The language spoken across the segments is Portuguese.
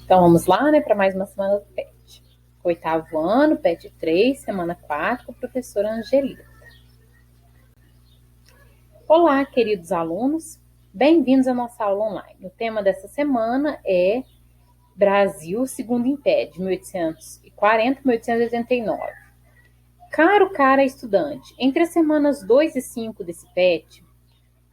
Então, vamos lá, né, para mais uma semana do PET. Oitavo ano, PET 3, semana 4, com a professora Angelita. Olá, queridos alunos, bem-vindos à nossa aula online. O tema dessa semana é Brasil, Segundo Império, de 1840 a 1889. Cara estudante, entre as semanas 2 e 5 desse PET,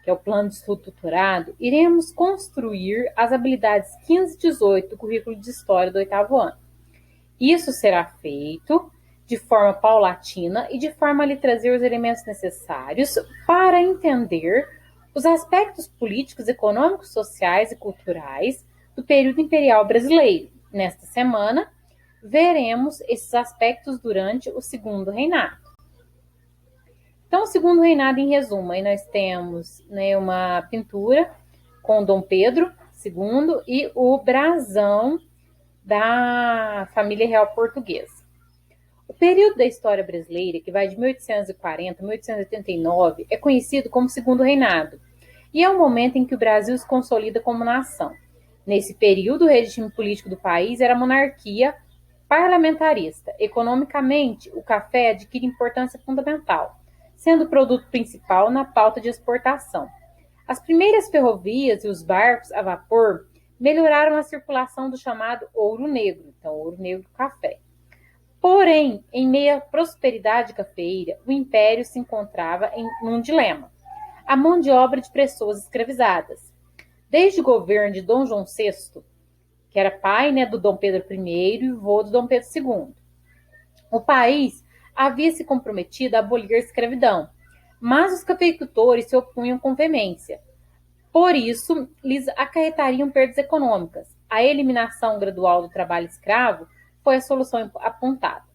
que é o Plano de Estudo Tutorado, iremos construir as habilidades 15 e 18 do currículo de História do oitavo ano. Isso será feito de forma paulatina e de forma a lhe trazer os elementos necessários para entender os aspectos políticos, econômicos, sociais e culturais do período imperial brasileiro. Nesta semana, veremos esses aspectos durante o segundo reinado. Então, o segundo reinado, em resumo, aí nós temos, né, uma pintura com Dom Pedro II e o brasão da família real portuguesa. O período da história brasileira, que vai de 1840 a 1889, é conhecido como Segundo Reinado, e é o momento em que o Brasil se consolida como nação. Nesse período, o regime político do país era a monarquia parlamentarista. Economicamente, o café adquire importância fundamental, sendo o produto principal na pauta de exportação. As primeiras ferrovias e os barcos a vapor melhoraram a circulação do chamado ouro negro, então ouro negro do café. Porém, em meio à prosperidade cafeeira, o império se encontrava em um dilema: a mão de obra de pessoas escravizadas. Desde o governo de Dom João VI, que era pai, né, do Dom Pedro I e vô do Dom Pedro II, o país havia se comprometido a abolir a escravidão, mas os cafeicultores se opunham com veemência. Por isso, lhes acarretariam perdas econômicas. A eliminação gradual do trabalho escravo foi a solução apontada.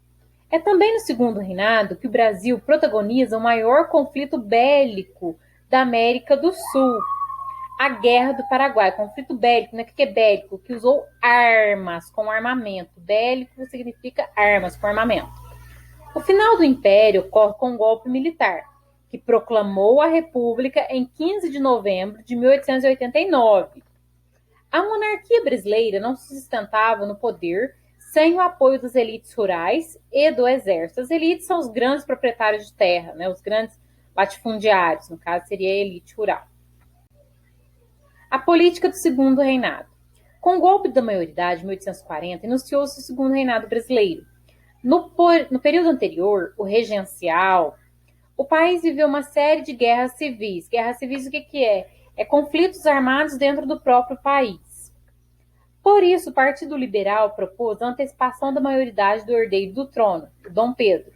É também no segundo reinado que o Brasil protagoniza o maior conflito bélico da América do Sul, a Guerra do Paraguai. Conflito bélico, né? O que é bélico? Que usou armas com armamento. Bélico significa armas com armamento. O final do Império ocorre com um golpe militar, que proclamou a República em 15 de novembro de 1889. A monarquia brasileira não se sustentava no poder sem o apoio das elites rurais e do exército. As elites são os grandes proprietários de terra, né? Os grandes latifundiários, no caso seria a elite rural. A política do segundo reinado. Com o golpe da maioridade, em 1840, iniciou-se o segundo reinado brasileiro. No período anterior, o regencial, o país viveu uma série de guerras civis. Guerras civis, o que é? É conflitos armados dentro do próprio país. Por isso, o Partido Liberal propôs a antecipação da maioridade do herdeiro do trono, Dom Pedro.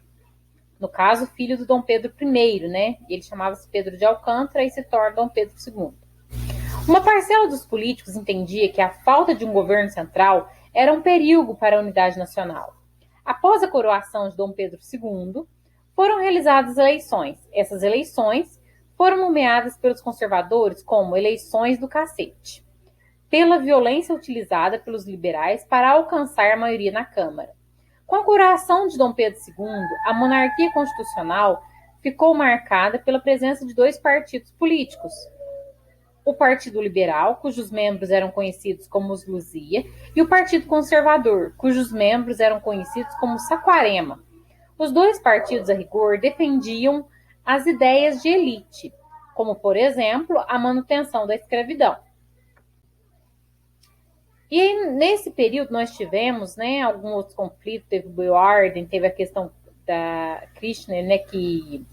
No caso, filho do Dom Pedro I, né? Ele chamava-se Pedro de Alcântara e se torna Dom Pedro II. Uma parcela dos políticos entendia que a falta de um governo central era um perigo para a unidade nacional. Após a coroação de Dom Pedro II, foram realizadas eleições. Essas eleições foram nomeadas pelos conservadores como eleições do cacete, pela violência utilizada pelos liberais para alcançar a maioria na Câmara. Com a coroação de Dom Pedro II, a monarquia constitucional ficou marcada pela presença de dois partidos políticos: o Partido Liberal, cujos membros eram conhecidos como os Luzia, e o Partido Conservador, cujos membros eram conhecidos como Saquarema. Os dois partidos, a rigor, defendiam as ideias de elite, como, por exemplo, a manutenção da escravidão. E aí, nesse período nós tivemos, né, alguns outros conflitos. Teve o Buarden, teve a questão da Kirchner, né, que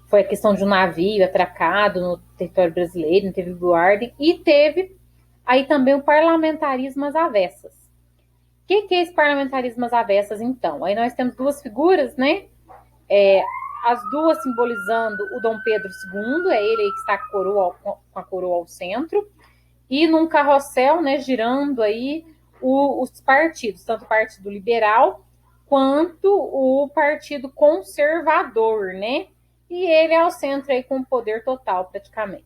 foi a questão de um navio atracado no território brasileiro, teve o Buarden, e teve aí também o parlamentarismo às avessas. O que é esse parlamentarismo às avessas, então? Aí nós temos duas figuras, né? As duas simbolizando o Dom Pedro II, é ele que está com a coroa ao centro, e num carrossel, né, girando aí os partidos, tanto o Partido Liberal quanto o Partido Conservador, né? E ele é ao centro aí com o poder total, praticamente.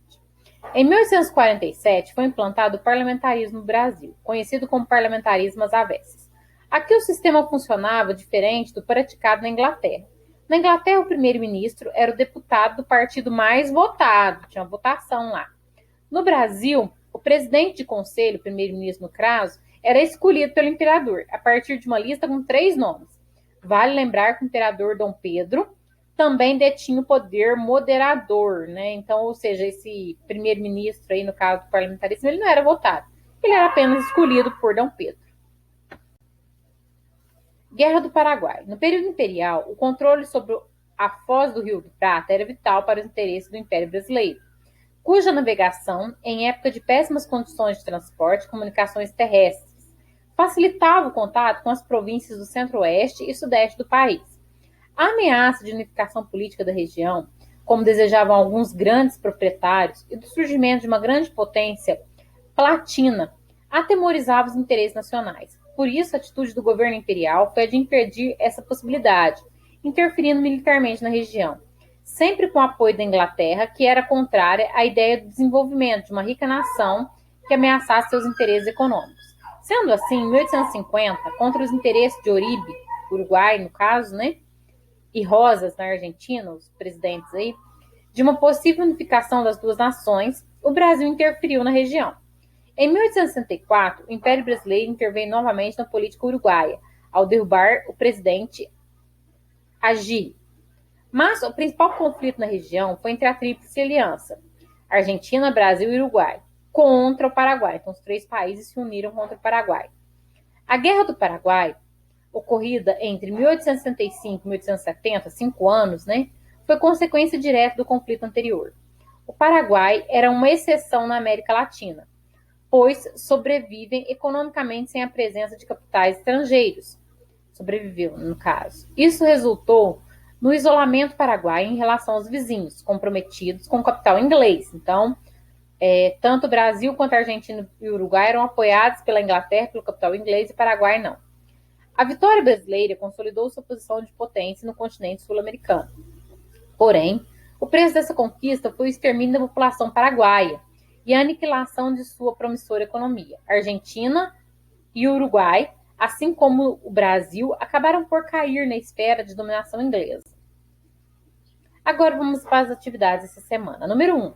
Em 1847, foi implantado o parlamentarismo no Brasil, conhecido como parlamentarismo às avessas. Aqui o sistema funcionava diferente do praticado na Inglaterra. Na Inglaterra, o primeiro-ministro era o deputado do partido mais votado, tinha uma votação lá. No Brasil, o presidente de conselho, o primeiro-ministro no caso, era escolhido pelo imperador, a partir de uma lista com 3 nomes. Vale lembrar que o imperador Dom Pedro também detinha o poder moderador, né? Então, ou seja, esse primeiro-ministro aí, no caso do parlamentarismo, ele não era votado. Ele era apenas escolhido por Dom Pedro. Guerra do Paraguai. No período imperial, o controle sobre a foz do Rio do Prata era vital para os interesses do Império Brasileiro, cuja navegação, em época de péssimas condições de transporte e comunicações terrestres, facilitava o contato com as províncias do centro-oeste e sudeste do país. A ameaça de unificação política da região, como desejavam alguns grandes proprietários, e do surgimento de uma grande potência platina, atemorizava os interesses nacionais. Por isso, a atitude do governo imperial foi a de impedir essa possibilidade, interferindo militarmente na região, sempre com o apoio da Inglaterra, que era contrária à ideia do desenvolvimento de uma rica nação que ameaçasse seus interesses econômicos. Sendo assim, em 1850, contra os interesses de Oribe, Uruguai no caso, né, e Rosas na Argentina, os presidentes aí, de uma possível unificação das duas nações, o Brasil interferiu na região. Em 1864, o Império Brasileiro interveio novamente na política uruguaia, ao derrubar o presidente Agir. Mas o principal conflito na região foi entre a Tríplice Aliança, Argentina, Brasil e Uruguai, contra o Paraguai. Então, os 3 países se uniram contra o Paraguai. A Guerra do Paraguai, ocorrida entre 1865 e 1870, 5 anos, né, foi consequência direta do conflito anterior. O Paraguai era uma exceção na América Latina, pois sobrevivem economicamente sem a presença de capitais estrangeiros. Sobreviveu, no caso. Isso resultou no isolamento paraguaio em relação aos vizinhos, comprometidos com o capital inglês. Então, tanto o Brasil quanto a Argentina e o Uruguai eram apoiados pela Inglaterra, pelo capital inglês, e o Paraguai não. A vitória brasileira consolidou sua posição de potência no continente sul-americano. Porém, o preço dessa conquista foi o extermínio da população paraguaia e a aniquilação de sua promissora economia. A Argentina e o Uruguai, assim como o Brasil, acabaram por cair na esfera de dominação inglesa. Agora vamos para as atividades dessa semana. Número 1.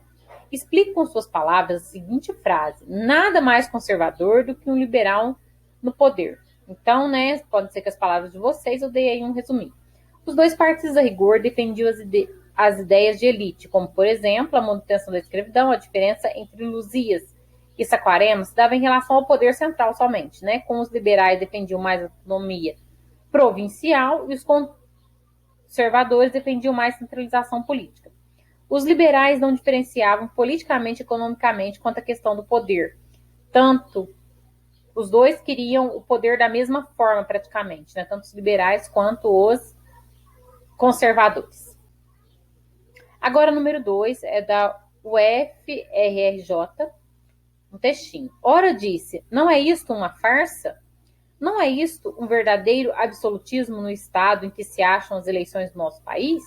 Explique com suas palavras a seguinte frase: nada mais conservador do que um liberal no poder. Então, né, pode ser que as palavras de vocês eu dei aí um resuminho. Os 2 partidos a rigor defendiam as ideias de elite, como, por exemplo, a manutenção da escravidão, a diferença entre Luzias e Saquarema se dava em relação ao poder central somente, né? Com os liberais defendiam mais a autonomia provincial e os conservadores defendiam mais centralização política. Os liberais não diferenciavam politicamente e economicamente quanto à questão do poder. Tanto os 2 queriam o poder da mesma forma, praticamente, né? Tanto os liberais quanto os conservadores. Agora, número 2 é da UFRJ, um textinho. Ora disse, não é isto uma farsa? Não é isto um verdadeiro absolutismo no estado em que se acham as eleições do nosso país?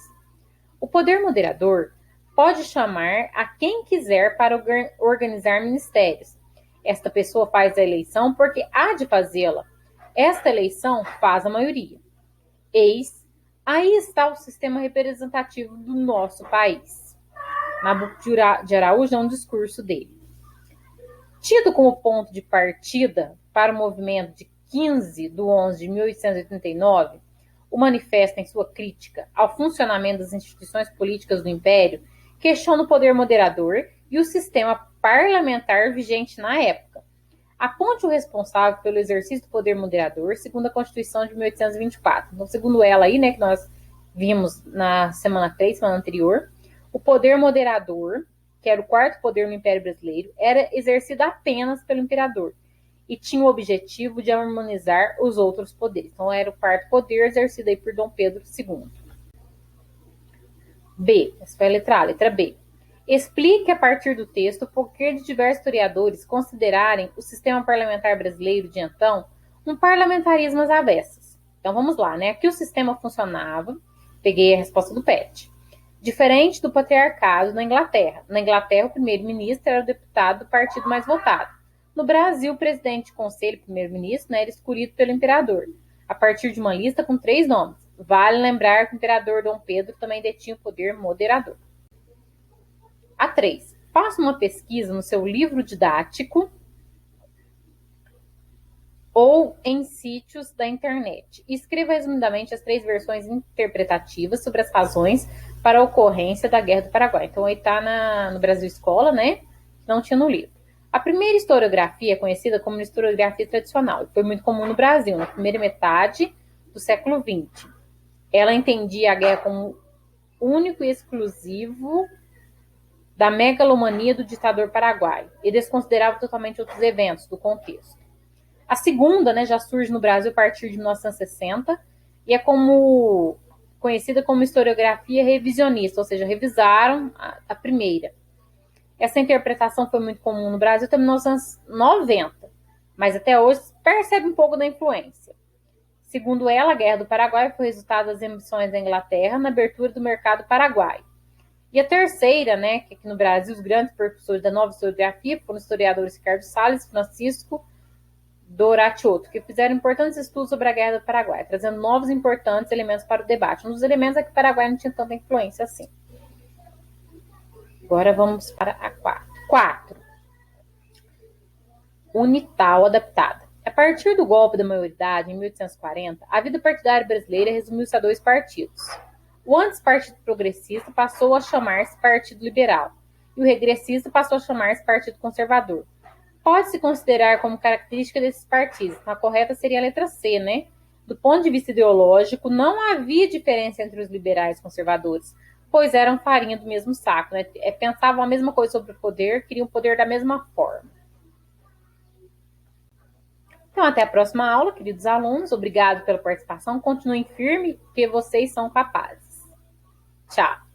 O poder moderador pode chamar a quem quiser para organizar ministérios. Esta pessoa faz a eleição porque há de fazê-la. Esta eleição faz a maioria. Eis, aí está o sistema representativo do nosso país. Nabuco de Araújo é um discurso dele. Tido como ponto de partida para o movimento de 15 de 11 de 1889, o manifesto, em sua crítica ao funcionamento das instituições políticas do Império, questiona o poder moderador e o sistema parlamentar vigente na época. Aponte o responsável pelo exercício do poder moderador, segundo a Constituição de 1824. Então, segundo ela aí, né, que nós vimos na semana 3, semana anterior, o poder moderador, que era o 4º poder no Império Brasileiro, era exercido apenas pelo imperador e tinha o objetivo de harmonizar os outros poderes. Então, era o 4º poder exercido aí por Dom Pedro II. B. Essa foi a letra A. Letra B. Explique a partir do texto o porquê de diversos historiadores considerarem o sistema parlamentar brasileiro de então um parlamentarismo às avessas. Então, vamos lá, né? Aqui o sistema funcionava, peguei a resposta do PET. Diferente do patriarcado na Inglaterra. Na Inglaterra, o primeiro-ministro era o deputado do partido mais votado. No Brasil, o presidente de conselho, primeiro-ministro, né, era escolhido pelo imperador, a partir de uma lista com 3 nomes. Vale lembrar que o imperador Dom Pedro também detinha o poder moderador. A 3. Faça uma pesquisa no seu livro didático ou em sítios da internet. Escreva resumidamente as 3 versões interpretativas sobre as razões para a ocorrência da Guerra do Paraguai. Então, aí está no Brasil Escola, né? Não tinha no livro. A primeira historiografia é conhecida como historiografia tradicional e foi muito comum no Brasil, na primeira metade do século XX. Ela entendia a guerra como único e exclusivo da megalomania do ditador paraguaio e desconsiderava totalmente outros eventos do contexto. A segunda, né, já surge no Brasil a partir de 1960 e é conhecida como historiografia revisionista, ou seja, revisaram a primeira. Essa interpretação foi muito comum no Brasil até 1990, mas até hoje percebe um pouco da influência. Segundo ela, a Guerra do Paraguai foi resultado das ambições da Inglaterra na abertura do mercado paraguaio. E a terceira, né, que aqui no Brasil os grandes percussores da nova historiografia foram os historiadores Ricardo Salles e Francisco Doratiotto, que fizeram importantes estudos sobre a Guerra do Paraguai, trazendo novos e importantes elementos para o debate. Um dos elementos é que o Paraguai não tinha tanta influência assim. Agora vamos para a 4. Unital adaptada. A partir do golpe da maioridade, em 1840, a vida partidária brasileira resumiu-se a 2 partidos. O antes Partido Progressista passou a chamar-se Partido Liberal, e o regressista passou a chamar-se Partido Conservador. Pode-se considerar como característica desses partidos, a correta seria a letra C, né? Do ponto de vista ideológico, não havia diferença entre os liberais e conservadores, pois eram farinha do mesmo saco, né? Pensavam a mesma coisa sobre o poder, queriam o poder da mesma forma. Então, até a próxima aula, queridos alunos. Obrigado pela participação. Continuem firmes, porque vocês são capazes. Tchau.